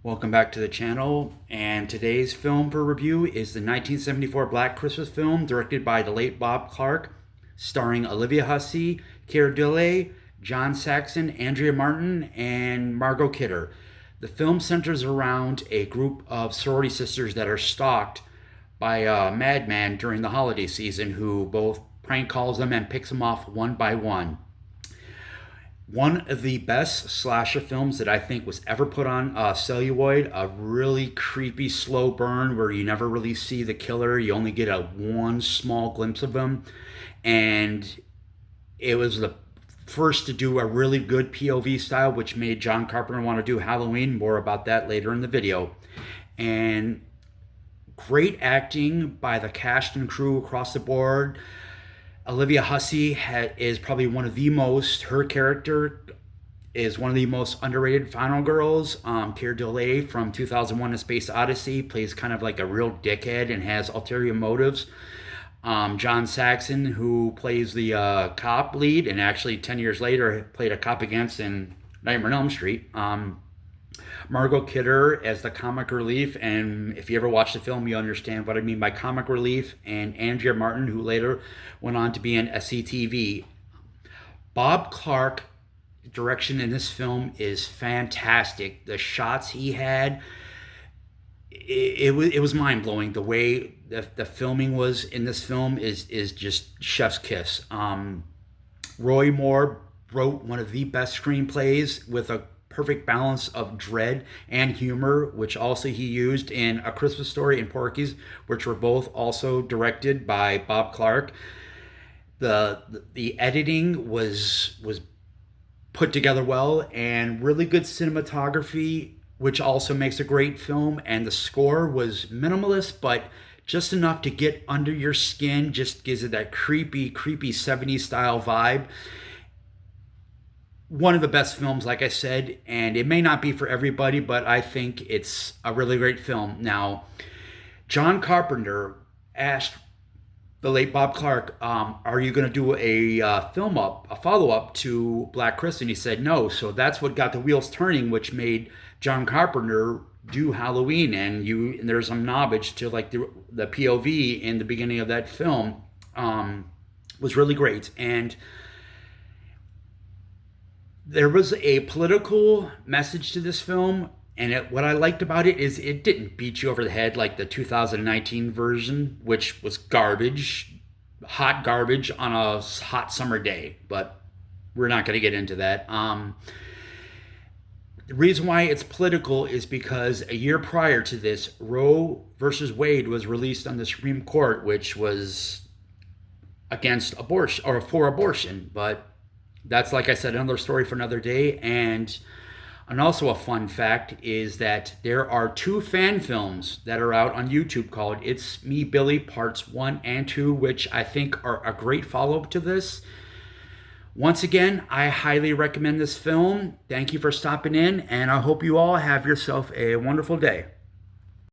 Welcome back to the channel, and today's film for review is the 1974 Black Christmas film directed by the late Bob Clark, starring Olivia Hussey, Keir Dullea, John Saxon, Andrea Martin, and Margot Kidder. The film centers around a group of sorority sisters that are stalked by a madman during the holiday season who both prank calls them and picks them off one by one. One of the best slasher films that I think was ever put on celluloid. A really creepy slow burn where you never really see the killer. You only get a one small glimpse of him. And it was the first to do a really good POV style, which made John Carpenter want to do Halloween. More about that later in the video. And great acting by the cast and crew across the board. Olivia Hussey is probably one of the most, her character is one of the most underrated final girls. Keir Dullea from 2001 A Space Odyssey plays kind of like a real dickhead and has ulterior motives. John Saxon, who plays the cop lead and actually 10 years later played a cop against in Nightmare on Elm Street. Margot Kidder as the comic relief, and if you ever watch the film, you understand what I mean by comic relief, and Andrea Martin, who later went on to be in SCTV. Bob Clark direction in this film is fantastic. The shots he had, it was mind-blowing. The way the filming was in this film is just chef's kiss. Roy Moore wrote one of the best screenplays with a perfect balance of dread and humor, which also he used in A Christmas Story and Porky's, which were both also directed by Bob Clark. The editing was put together well, and really good cinematography, which also makes a great film. And the score was minimalist, but just enough to get under your skin, just gives it that creepy 70s style vibe. One of the best films, like I said, and it may not be for everybody, but I think it's a really great film. Now, John Carpenter asked the late Bob Clark, are you going to do a follow-up to Black Christmas? And he said no. So that's what got the wheels turning, which made John Carpenter do Halloween. And there's some knowledge to like the POV in the beginning of that film was really great. And there was a political message to this film, and what I liked about it is it didn't beat you over the head like the 2019 version, which was garbage, hot garbage on a hot summer day, but we're not going to get into that. The reason why it's political is because a year prior to this, Roe versus Wade was released on the Supreme Court, which was against abortion, or for abortion, but that's, like I said, another story for another day. And also a fun fact is that there are 2 fan films that are out on YouTube called It's Me, Billy, Parts 1 and 2, which I think are a great follow-up to this. Once again, I highly recommend this film. Thank you for stopping in, and I hope you all have yourself a wonderful day.